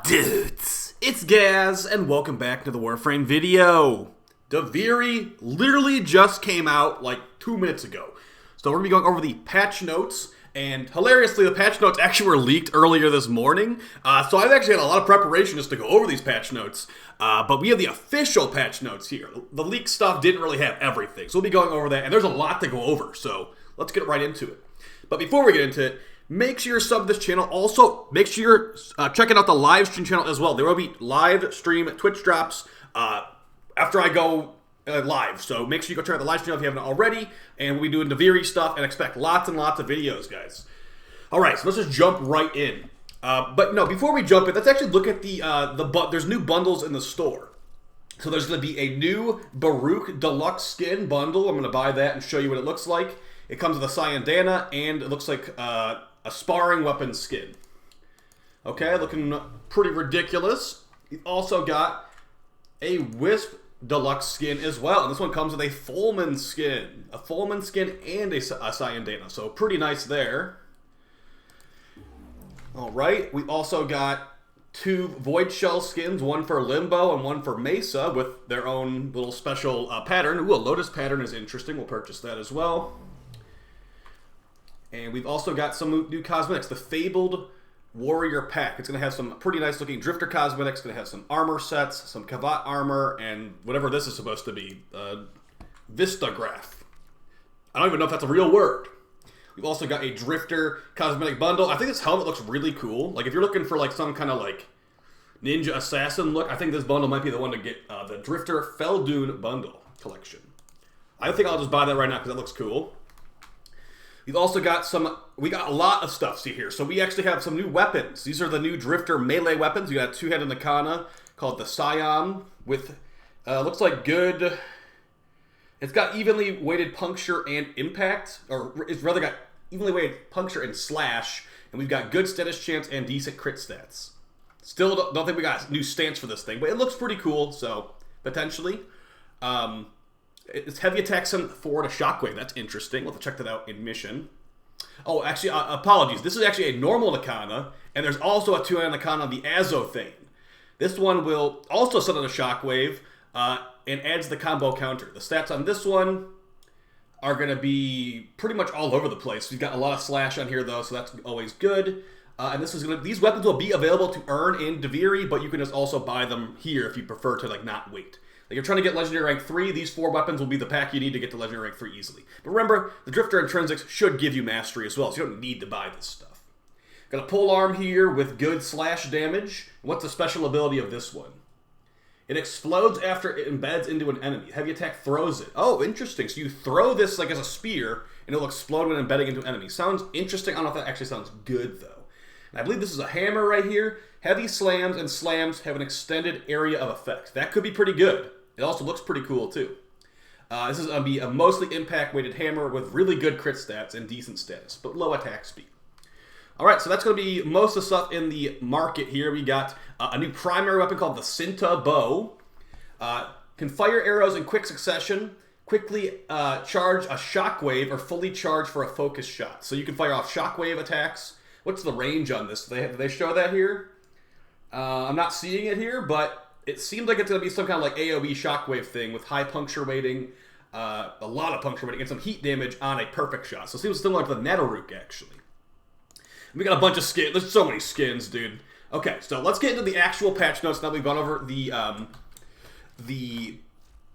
Dudes, it's Gaz, and welcome back to the Warframe video. Duviri literally just came out like 2 minutes ago. So we're going to be going over the patch notes, and hilariously, the patch notes actually were leaked earlier this morning. So I've actually had a lot of preparation just to go over these patch notes. But we have the official patch notes here. The leaked stuff didn't really have everything, so we'll be going over that, and there's a lot to go over, so let's get right into it. But before we get into it, make sure you're subbed to this channel. Also, make sure you're checking out the live stream channel as well. There will be live stream Twitch drops after I go live. So make sure you go check out the live stream if you haven't already. And we'll be doing Duviri stuff and expect lots and lots of videos, guys. All right, so let's just jump right in. But no, before we jump in, let's actually look at there's new bundles in the store. So there's going to be a new Baruuk Deluxe skin bundle. I'm going to buy that and show you what it looks like. It comes with a Cyandana, and it looks like a sparring weapon skin. Okay, looking pretty ridiculous. You've also got a Wisp Deluxe skin as well. And this one comes with a Fulman skin. A Fulman skin and a Cyandana. So pretty nice there. Alright, we also got two Void Shell skins. One for Limbo and one for Mesa with their own little special pattern. Ooh, a Lotus pattern is interesting. We'll purchase that as well. And we've also got some new cosmetics. The Fabled Warrior Pack. It's going to have some pretty nice looking Drifter cosmetics. It's going to have some armor sets, some Kavat armor, and whatever this is supposed to be. Vistograph. I don't even know if that's a real word. We've also got a Drifter cosmetic bundle. I think this helmet looks really cool. Like if you're looking for like some kind of like ninja assassin look, I think this bundle might be the one to get. The Drifter Feldune bundle collection. I think I'll just buy that right now because that looks cool. We've also got we got a lot of stuff, see here. So we actually have some new weapons. These are the new Drifter melee weapons. We got a two-headed Nakana called the Siam with, looks like good, it's got evenly weighted puncture and impact, or it's rather got evenly weighted puncture and slash, and we've got good status chance and decent crit stats. Still don't think we got a new stance for this thing, but it looks pretty cool, so potentially. It's heavy attacks and forward a shockwave. That's interesting. We'll have to check that out in mission. Oh, actually, apologies. This is actually a normal Nakana, and there's also a two-handed Nakana, the Azothane. This one will also send out a shockwave and adds the combo counter. The stats on this one are going to be pretty much all over the place. We've got a lot of slash on here, though, so that's always good. And these weapons will be available to earn in Duviri, but you can just also buy them here if you prefer to like not wait. Like you're trying to get Legendary Rank 3, these 4 weapons will be the pack you need to get to Legendary Rank 3 easily. But remember, the Drifter Intrinsics should give you Mastery as well, so you don't need to buy this stuff. Got a pole arm here with good slash damage. What's the special ability of this one? It explodes after it embeds into an enemy. Heavy attack throws it. Oh, interesting. So you throw this like as a spear, and it'll explode when embedding into an enemy. Sounds interesting. I don't know if that actually sounds good, though. And I believe this is a hammer right here. Heavy slams and slams have an extended area of effect. That could be pretty good. It also looks pretty cool, too. This is going to be a mostly impact-weighted hammer with really good crit stats and decent status, but low attack speed. All right, so that's going to be most of the stuff in the market here. We got a new primary weapon called the Cinta Bow. Can fire arrows in quick succession, quickly charge a shockwave, or fully charge for a focus shot. So you can fire off shockwave attacks. What's the range on this? Do they show that here? I'm not seeing it here, but it seems like it's going to be some kind of like AoE shockwave thing with high puncture weighting, a lot of puncture weighting, and some heat damage on a perfect shot. So it seems similar to the Baruuk, actually. And we got a bunch of skins. There's so many skins, dude. Okay, so let's get into the actual patch notes now we've gone over the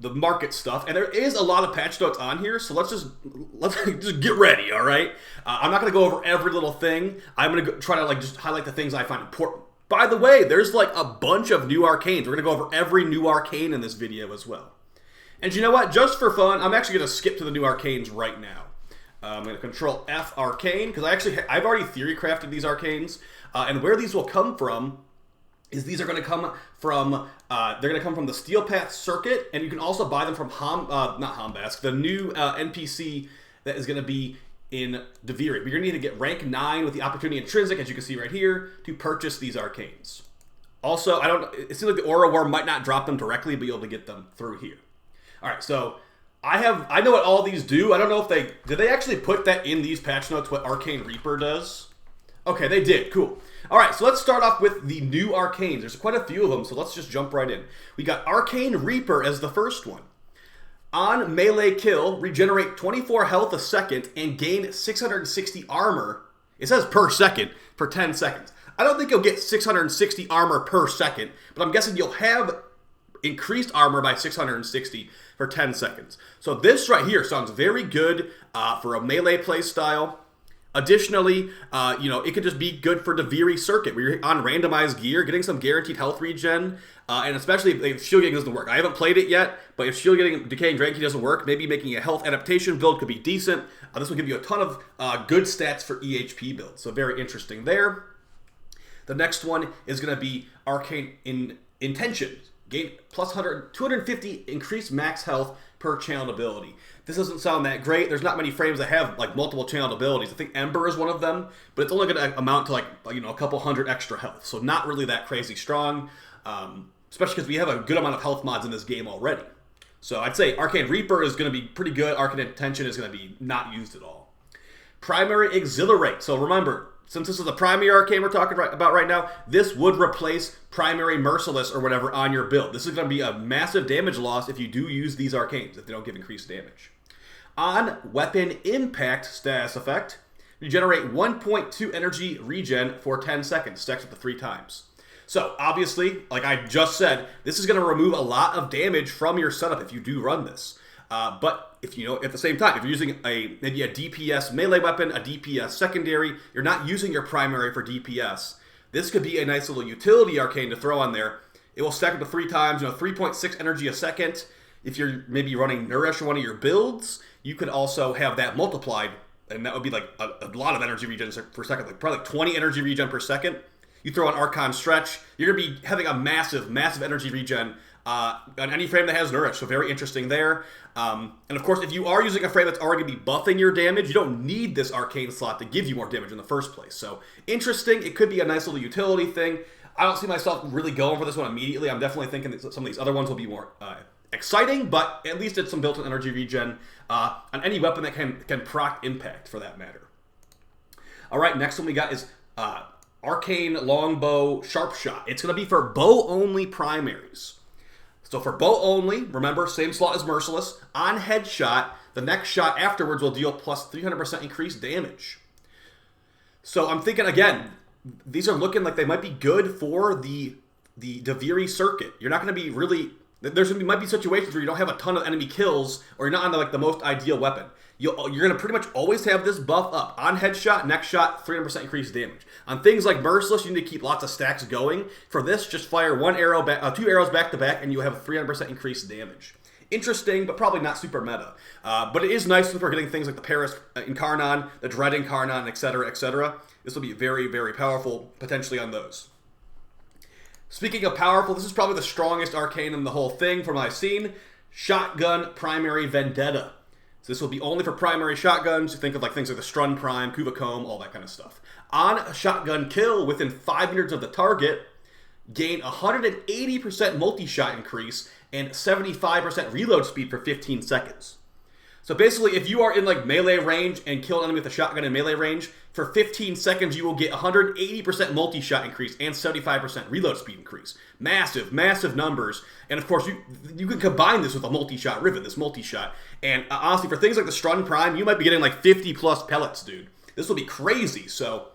market stuff. And there is a lot of patch notes on here, so let's just get ready, all right? I'm not going to go over every little thing. I'm going to try to like just highlight the things I find important. By the way, there's like a bunch of new arcanes. We're going to go over every new arcane in this video as well. And you know what? Just for fun, I'm actually going to skip to the new arcanes right now. I'm going to Control F Arcane, because I've already theory crafted these arcanes. And where these will come from is these are going to come from, they're going to come from the Steel Path Circuit, and you can also buy them from not Hombask, the new NPC that is going to be in Duviri. But you're going to need to get rank 9 with the Opportunity Intrinsic, as you can see right here, to purchase these arcanes. Also, it seems like the Orowyrm might not drop them directly, but you'll be able to get them through here. Alright, so I know what all these do. I don't know if did they actually put that in these patch notes, what Arcane Reaper does? Okay, they did. Cool. All right, so let's start off with the new Arcanes. There's quite a few of them, so let's just jump right in. We got Arcane Reaper as the first one. On melee kill, regenerate 24 health a second and gain 660 armor. It says per second for 10 seconds. I don't think you'll get 660 armor per second, but I'm guessing you'll have increased armor by 660 for 10 seconds. So this right here sounds very good for a melee play style. Additionally, it could just be good for Duviri Circuit, where you're on randomized gear, getting some guaranteed health regen, and especially if shield getting doesn't work. I haven't played it yet, but if shield getting Decaying Dragon Key doesn't work, maybe making a health adaptation build could be decent. This will give you a ton of good stats for EHP builds, so very interesting there. The next one is going to be Arcane Intention. Gain plus 250 increased max health per channeled ability. This doesn't sound that great. There's not many frames that have like multiple channeled abilities. I think Ember is one of them, but it's only going to amount to like a couple hundred extra health. So not really that crazy strong, especially because we have a good amount of health mods in this game already. So I'd say Arcane Reaper is going to be pretty good. Arcane Intention is going to be not used at all. Primary Exhilarate. So remember, since this is the primary arcane we're talking about right now, this would replace primary Merciless or whatever on your build. This is going to be a massive damage loss if you do use these arcanes, if they don't give increased damage. On Weapon Impact status effect, regenerate 1.2 energy regen for 10 seconds, stacks up to 3 times. So obviously, like I just said, this is going to remove a lot of damage from your setup if you do run this. But if at the same time, if you're using maybe a DPS melee weapon, a DPS secondary, you're not using your primary for DPS, this could be a nice little utility arcane to throw on there. It will stack up to 3 times, 3.6 energy a second. If you're maybe running Nourish or one of your builds, you could also have that multiplied, and that would be like a lot of energy regen per second, like probably like 20 energy regen per second. You throw an Archon Stretch, you're going to be having a massive, massive energy regen on any frame that has Nourish, so very interesting there. And of course, if you are using a frame that's already going to be buffing your damage, you don't need this arcane slot to give you more damage in the first place. So interesting, it could be a nice little utility thing. I don't see myself really going for this one immediately. I'm definitely thinking that some of these other ones will be more exciting, but at least it's some built-in energy regen on any weapon that can proc impact, for that matter. All right, next one we got is Arcane Longbow Sharp Shot. It's going to be for bow-only primaries. So for bow only, remember, same slot as Merciless. On headshot, the next shot afterwards will deal plus 300% increased damage. So I'm thinking, again, these are looking like they might be good for the Duviri Circuit. You're not going to be really... might be situations where you don't have a ton of enemy kills, or you're not on the most ideal weapon. You're going to pretty much always have this buff up. On headshot, next shot, 300% increased damage. On things like Merciless, you need to keep lots of stacks going. For this, just fire 2 arrows back to back, and you have 300% increased damage. Interesting, but probably not super meta. But it is nice if we're getting things like the Paris Incarnon, the Dread Incarnon, etc., etc. This will be very, very powerful, potentially on those. Speaking of powerful, this is probably the strongest arcane in the whole thing from what I've seen. Shotgun Primary Vendetta. So this will be only for primary shotguns. Think of things like the Strun Prime, Kuvacomb, all that kind of stuff. On a shotgun kill within 5 meters of the target, gain 180% multi-shot increase and 75% reload speed for 15 seconds. So basically, if you are in melee range and kill an enemy with a shotgun in melee range, for 15 seconds you will get 180% multi-shot increase and 75% reload speed increase. Massive, massive numbers. And of course, you can combine this with a multi-shot Rivet, this multi-shot. And honestly, for things like the Strun Prime, you might be getting 50 plus pellets, dude. This will be crazy. So,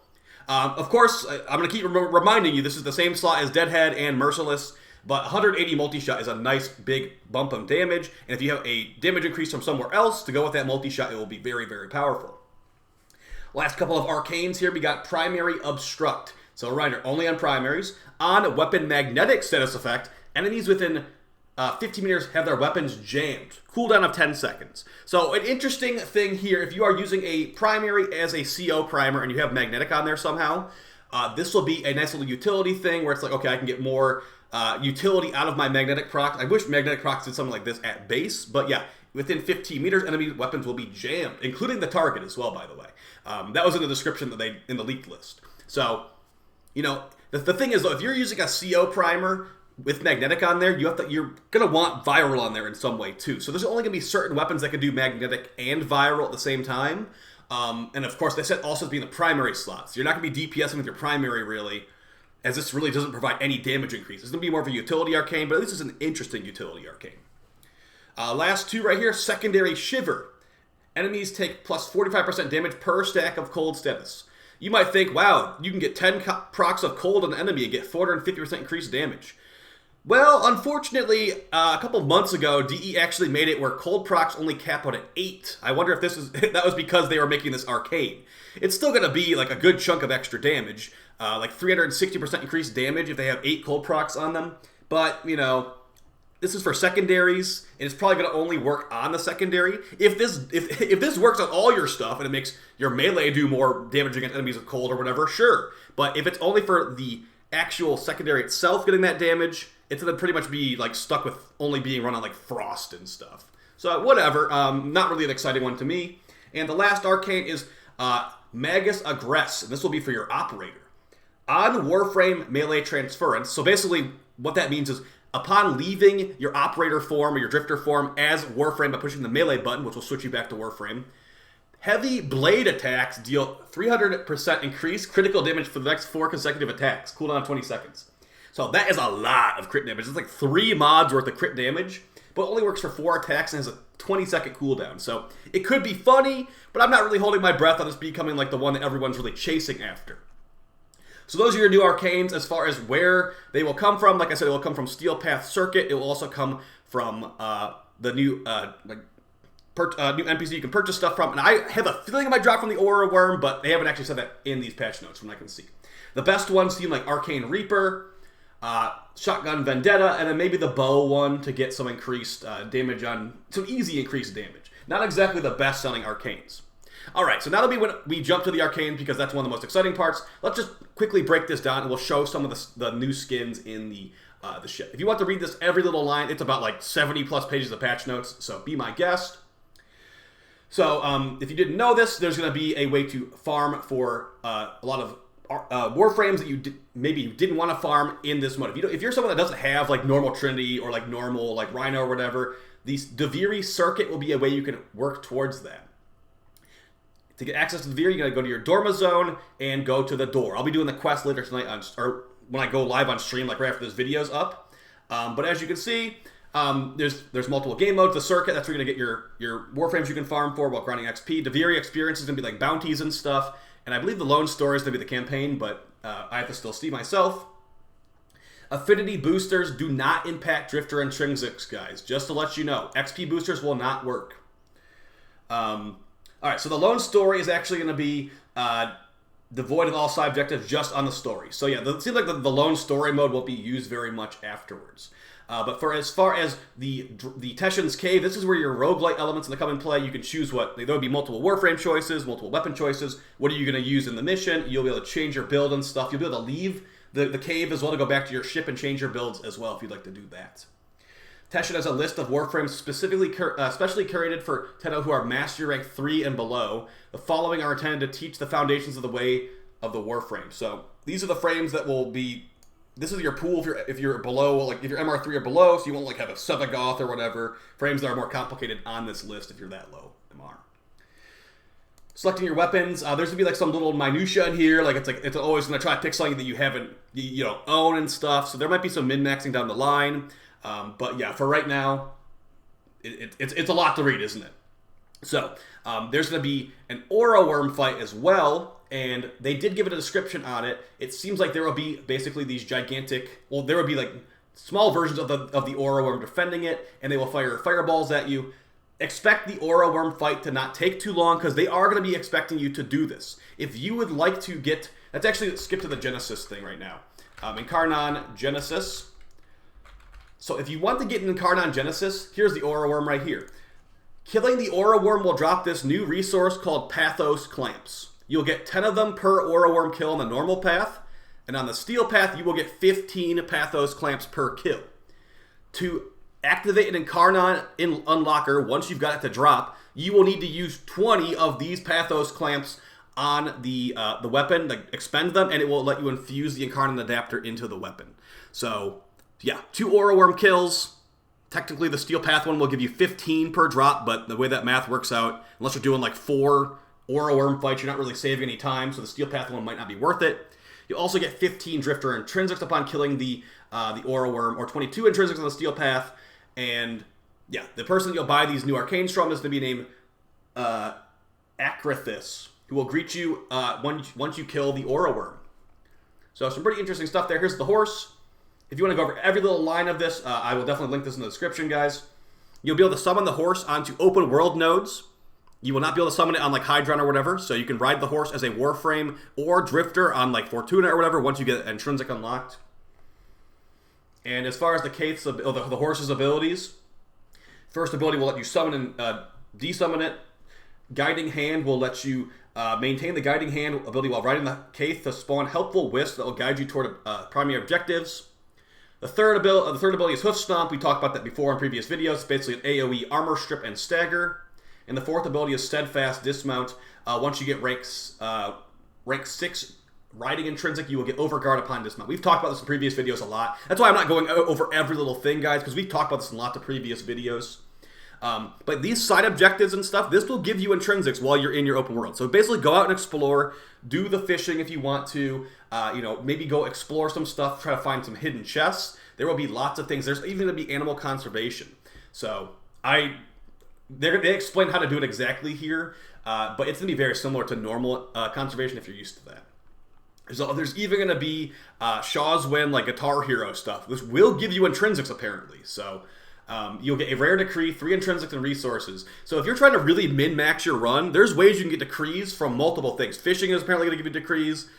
of course, I'm going to keep reminding you, this is the same slot as Deadhead and Merciless. But 180 multi-shot is a nice big bump of damage, and if you have a damage increase from somewhere else to go with that multi-shot, it will be very, very powerful. Last couple of arcanes here, we got Primary Obstruct. So a reminder, only on primaries. On Weapon Magnetic status effect, enemies within 15 meters have their weapons jammed. Cooldown of 10 seconds. So an interesting thing here, if you are using a primary as a CO primer and you have Magnetic on there somehow, this will be a nice little utility thing where it's okay, I can get more utility out of my magnetic proc. I wish magnetic procs did something like this at base, but yeah, within 15 meters, enemy weapons will be jammed, including the target as well, by the way. That was in the description in the leaked list. So, the thing is, though, if you're using a CO primer with magnetic on there, you're gonna want viral on there in some way too. So there's only gonna be certain weapons that can do magnetic and viral at the same time. And of course, they said also to be in the primary slots. You're not going to be DPSing with your primary, really, as this really doesn't provide any damage increase. It's going to be more of a utility arcane, but at least it's an interesting utility arcane. Last two right here, secondary Shiver. Enemies take plus 45% damage per stack of cold status. You might think, wow, you can get 10 procs of cold on an enemy and get 450% increased damage. Well, unfortunately, a couple months ago, DE actually made it where cold procs only cap out at 8. I wonder if this is that was because they were making this arcane. It's still going to be like a good chunk of extra damage, like 360% increased damage if they have 8 cold procs on them. But, you know, this is for secondaries, and it's probably going to only work on the secondary. If this works on all your stuff and it makes your melee do more damage against enemies with cold or whatever, sure. But if it's only for the actual secondary itself getting that damage, it's going to pretty much be like stuck with only being run on like Frost and stuff. So whatever, not really an exciting one to me. And the last arcane is Magus Aggress, and this will be for your operator. On Warframe melee transference, so basically what that means is upon leaving your operator form or your drifter form as Warframe by pushing the melee button, which will switch you back to Warframe, heavy blade attacks deal 300% increased critical damage for the next 4 consecutive attacks. Cooldown 20 seconds. So that is a lot of crit damage. It's like 3 mods worth of crit damage, but it only works for 4 attacks and has a 20-second cooldown. So it could be funny, but I'm not really holding my breath on this becoming like the one that everyone's really chasing after. So those are your new arcanes. As far as where they will come from, like I said, it will come from Steel Path Circuit. It will also come from the new new NPC you can purchase stuff from. And I have a feeling it might drop from the Orowyrm, but they haven't actually said that in these patch notes from what I can see. The best ones seem like Arcane Reaper, Shotgun Vendetta, and then maybe the Bow one to get some increased damage on, some easy increased damage. Not exactly the best-selling arcanes. Alright, so now that we jump to the arcanes because that's one of the most exciting parts, let's just quickly break this down and we'll show some of the new skins in the ship. If you want to read this every little line, it's about like 70 plus pages of patch notes, so be my guest. So if you didn't know this, there's going to be a way to farm for a lot of Warframes that you maybe didn't want to farm in this mode. If you're someone that doesn't have like normal Trinity or like normal like Rhino or whatever, the Duviri Circuit will be a way you can work towards that. To get access to the Duviri, you got to go to your Dorma Zone and go to the door. I'll be doing the quest later tonight, or when I go live on stream, like right after this video's up. But as you can see, there's multiple game modes. The Circuit, that's where you're going to get your Warframes you can farm for while grinding XP. Duviri Experience is going to be like bounties and stuff. And I believe the Lone Story is going to be the campaign, but I have to still see myself. Affinity boosters do not impact Drifter intrinsics, guys. Just to let you know, XP boosters will not work. Alright, so the Lone Story is actually going to be devoid of all side objectives just on the story. So yeah, it seems like the Lone Story mode won't be used very much afterwards. But for as far as the Teshin's Cave, this is where your roguelite elements come in play. You can choose what, there would be multiple Warframe choices, multiple weapon choices. What are you going to use in the mission? You'll be able to change your build and stuff. You'll be able to leave the cave as well to go back to your ship and change your builds as well if you'd like to do that. Teshin has a list of Warframes specifically specially curated for Tenno who are Master Rank 3 and below. The following are intended to teach the foundations of the way of the Warframe. So these are the frames that will be, this is your pool if you're below, like if you're MR3 or below, so you won't like have a Sevagoth or whatever. Frames that are more complicated on this list if you're that low MR. Selecting your weapons, there's gonna be like some little minutia in here, like it's always gonna try to pick something that you haven't, you don't own and stuff. So there might be some min-maxing down the line. But yeah, for right now, it's a lot to read, isn't it? So, there's going to be an Orowyrm fight as well, and they did give it a description on it. It seems like there will be basically these gigantic, well, there will be like small versions of the Orowyrm defending it, and they will fire fireballs at you. Expect the Orowyrm fight to not take too long, because they are going to be expecting you to do this. If you would like to get, let's actually skip to the Genesis thing right now. Incarnon Genesis. So if you want to get an Incarnon Genesis, here's the Orowyrm right here. Killing the Orowyrm will drop this new resource called Pathos Clamps. You'll get 10 of them per Orowyrm kill on the normal path, and on the steel path you will get 15 Pathos Clamps per kill. To activate an Incarnon Unlocker, once you've got it to drop, you will need to use 20 of these Pathos Clamps on the weapon, like expend them, and it will let you infuse the Incarnon Adapter into the weapon. So yeah, 2 Orowyrm kills. Technically, the Steel Path one will give you 15 per drop, but the way that math works out, unless you're doing like 4 Orowyrm fights, you're not really saving any time, so the Steel Path one might not be worth it. You'll also get 15 Drifter Intrinsics upon killing the Orowyrm, or 22 Intrinsics on the Steel Path. And yeah, the person that you'll buy these new Arcanes from is going to be named Acrithis, who will greet you once you kill the Orowyrm. So some pretty interesting stuff there. Here's the horse. If you want to go over every little line of this, I will definitely link this in the description, guys. You'll be able to summon the horse onto open world nodes. You will not be able to summon it on like Hydron or whatever, so you can ride the horse as a Warframe or Drifter on like Fortuna or whatever once you get Intrinsic unlocked. And as far as the horse's abilities, first ability will let you summon and desummon it. Guiding Hand will let you maintain the Guiding Hand ability while riding the Caith to spawn helpful Wisp that will guide you toward primary objectives. The third ability is Hoof Stomp. We talked about that before in previous videos. It's basically an AoE Armor Strip and Stagger. And the fourth ability is Steadfast Dismount. Once you get rank 6 riding Intrinsic, you will get Overguard upon dismount. We've talked about this in previous videos a lot. That's why I'm not going over every little thing, guys, because we've talked about this in lots of previous videos. But these side objectives and stuff, this will give you Intrinsics while you're in your open world. So basically go out and explore, do the fishing if you want to, maybe go explore some stuff, try to find some hidden chests. There will be lots of things. There's even going to be animal conservation. So they explain how to do it exactly here, but it's going to be very similar to normal conservation if you're used to that. So there's even going to be Shaw's Win, like Guitar Hero stuff. This will give you Intrinsics, apparently. So you'll get a rare decree, 3 Intrinsics and resources. So if you're trying to really min-max your run, there's ways you can get decrees from multiple things. Fishing is apparently going to give you decrees.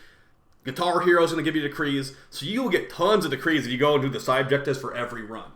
Guitar Hero is going to give you decrees. So you will get tons of decrees if you go and do the side objectives for every run.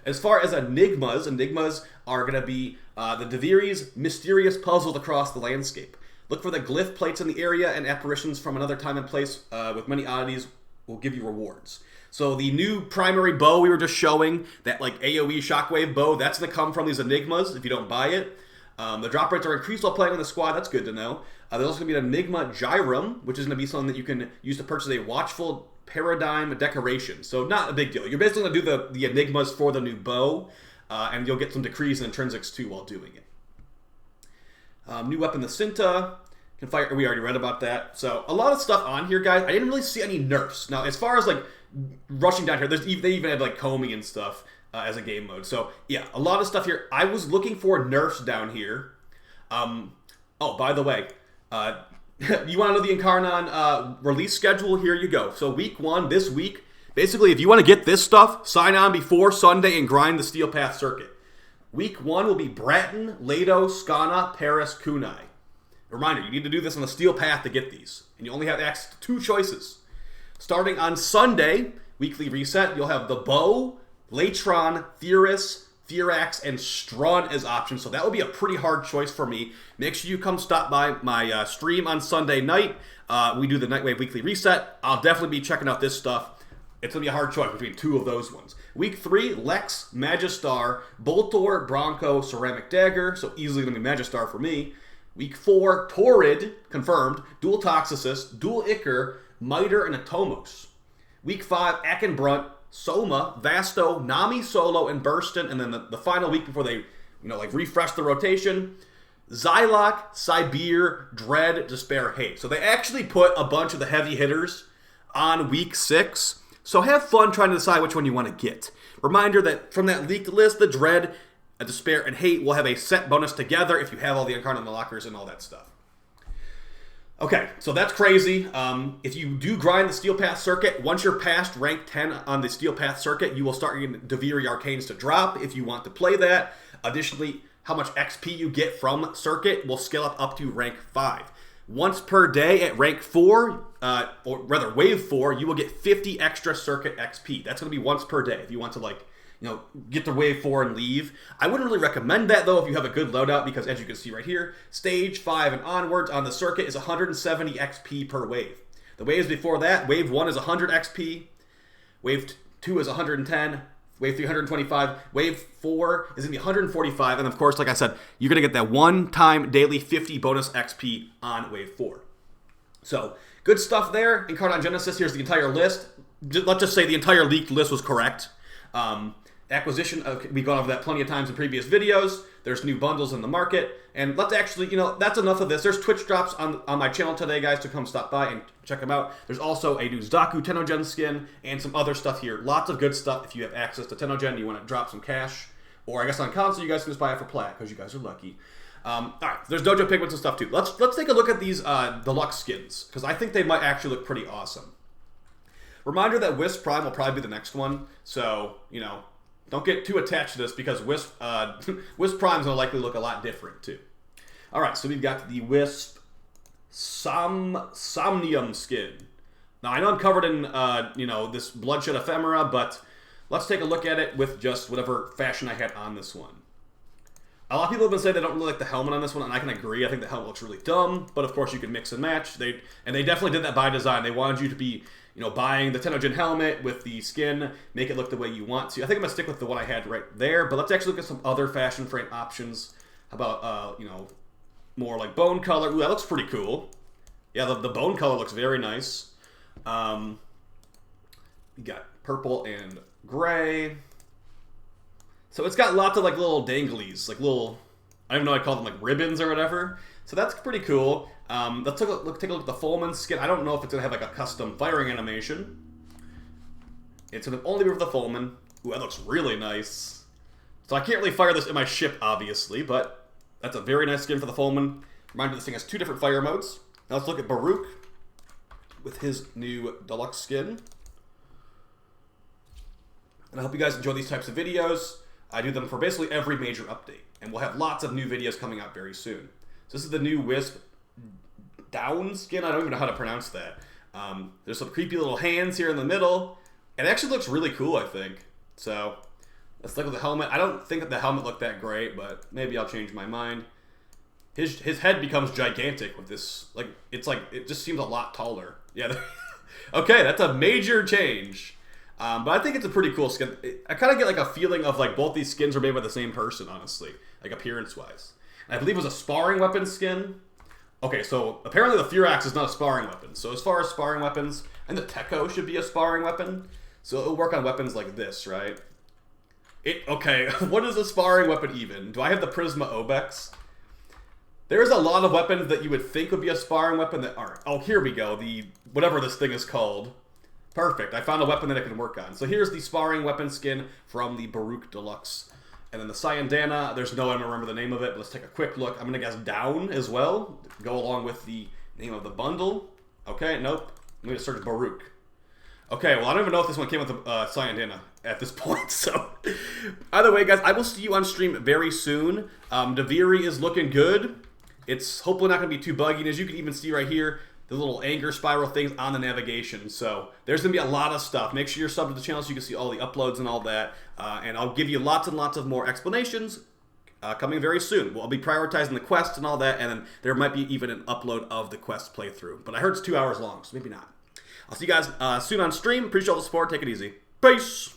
As far as enigmas are going to be the Duviri's mysterious puzzles across the landscape. Look for the glyph plates in the area, and apparitions from another time and place with many oddities will give you rewards. So the new primary bow we were just showing, that like AoE shockwave bow, that's going to come from these enigmas if you don't buy it. The drop rates are increased while playing on the squad. That's good to know. There's also going to be an Enigma Gyrum, which is going to be something that you can use to purchase a Watchful Paradigm decoration. So not a big deal. You're basically going to do the enigmas for the new bow, and you'll get some decrees and intrinsics too while doing it. New weapon, the Cinta. Can fire. We already read about that. So a lot of stuff on here, guys. I didn't really see any nerfs. Now, as far as like rushing down here, they even had like combing and stuff as a game mode. So yeah, a lot of stuff here. I was looking for nerfs down here. Oh, by the way, you want to know the Incarnon release schedule? Here you go. So week 1 this week. Basically, if you want to get this stuff, sign on before Sunday and grind the Steel Path circuit. Week 1 will be Bratton, Lado, Skana, Paris, Kunai. Reminder, you need to do this on the Steel Path to get these. And you only have access to 2 choices. Starting on Sunday, weekly reset, you'll have the Bow, Latron, Theoris, Theorax, and Strun as options. So that will be a pretty hard choice for me. Make sure you come stop by my stream on Sunday night. We do the Nightwave weekly reset. I'll definitely be checking out this stuff. It's going to be a hard choice between 2 of those ones. Week 3, Lex, Magistar, Boltor, Bronco, Ceramic Dagger. So easily going to be Magistar for me. Week 4, Torrid, confirmed. Dual Toxicist, Dual Ichor, Miter, and Atomos. Week 5, Akenbrunt, Soma, Vasto, Nami, Solo, and Burston. And then the final week before they, refresh the rotation, Xylock, Sibir, Dread, Despair, Hate. So they actually put a bunch of the heavy hitters on week 6. So have fun trying to decide which one you want to get. Reminder that from that leaked list, the Dread, Despair, and Hate will have a set bonus together if you have all the Incarnon lockers and all that stuff. Okay, so that's crazy. If you do grind the Steel Path circuit, once you're past rank 10 on the Steel Path circuit, you will start getting Duviri Arcanes to drop if you want to play that. Additionally, how much XP you get from circuit will scale up to rank 5. Once per day at rank 4, or rather wave 4, you will get 50 extra circuit XP. That's going to be once per day if you want to get to wave 4 and leave. I wouldn't really recommend that though if you have a good loadout, because as you can see right here, stage 5 and onwards on the circuit is 170 XP per wave. The waves before that, wave 1 is 100 XP, wave 2 is 110, wave 3 125, wave 4 is going to be 145, and of course, like I said, you're going to get that one-time daily 50 bonus XP on wave 4. So, good stuff there. Incarnon Genesis, here's the entire list. Let's just say the entire leaked list was correct. acquisition. We've gone over that plenty of times in previous videos. There's new bundles in the market. And let's actually, that's enough of this. There's Twitch drops on my channel today, guys, to come stop by and check them out. There's also a new Zaku Tennogen skin and some other stuff here. Lots of good stuff if you have access to Tennogen and you want to drop some cash. Or I guess on console, you guys can just buy it for plat because you guys are lucky. All right, there's Dojo Pigments and stuff too. Let's take a look at these deluxe skins because I think they might actually look pretty awesome. Reminder that Wisp Prime will probably be the next one, so don't get too attached to this because Wisp Wisp Prime's gonna likely look a lot different too. All right, so we've got the Wisp Somnium skin. Now I know I'm covered in this Bloodshed Ephemera, but let's take a look at it with just whatever fashion I had on this one. A lot of people have been saying they don't really like the helmet on this one, and I can agree. I think the helmet looks really dumb, but of course you can mix and match. They definitely did that by design. They wanted you to be, buying the Tennogen helmet with the skin, make it look the way you want to. I think I'm gonna stick with the one I had right there, but let's actually look at some other fashion frame options. How about more like bone color? Ooh, that looks pretty cool. Yeah, the bone color looks very nice. We got purple and gray. So it's got lots of like little danglies, like little, I don't even know, I call them like ribbons or whatever. So that's pretty cool. Let's take a look at the Fulman skin. I don't know if it's gonna have like a custom firing animation. It's gonna only be for the Fulman. Ooh, that looks really nice. So I can't really fire this in my ship, obviously, but that's a very nice skin for the Fulman. Reminder, this thing has 2 different fire modes. Now let's look at Baruuk with his new deluxe skin. And I hope you guys enjoy these types of videos. I do them for basically every major update, and we'll have lots of new videos coming out very soon. So this is the new Wisp Down skin. I don't even know how to pronounce that. There's some creepy little hands here in the middle. It actually looks really cool, I think. So let's look at the helmet. I don't think that the helmet looked that great, but maybe I'll change my mind. His head becomes gigantic with this. It just seems a lot taller. Yeah. Okay, that's a major change. But I think it's a pretty cool skin. I kind of get like a feeling of like both these skins are made by the same person, honestly, like appearance-wise. And I believe it was a sparring weapon skin. Okay, so apparently the Furax is not a sparring weapon. So as far as sparring weapons, and the Tekko should be a sparring weapon. So it'll work on weapons like this, right? Okay, what is a sparring weapon even? Do I have the Prisma Obex? There's a lot of weapons that you would think would be a sparring weapon that aren't. Oh, here we go. Whatever this thing is called. Perfect. I found a weapon that I can work on. So here's the sparring weapon skin from the Baruuk Deluxe. And then the Cyandana, I don't remember the name of it, but let's take a quick look. I'm going to guess down as well. Go along with the name of the bundle. Okay, nope. I'm going to search Baruuk. Okay, well, I don't even know if this one came with the Cyandana at this point. So either way, guys, I will see you on stream very soon. Duviri is looking good. It's hopefully not going to be too buggy. And as you can even see right here, the little anger spiral things on the navigation. So there's going to be a lot of stuff. Make sure you're subbed to the channel so you can see all the uploads and all that. And I'll give you lots and lots of more explanations coming very soon. I'll be prioritizing the quests and all that, and then there might be even an upload of the quest playthrough. But I heard it's 2 hours long, so maybe not. I'll see you guys soon on stream. Appreciate all the support. Take it easy. Peace!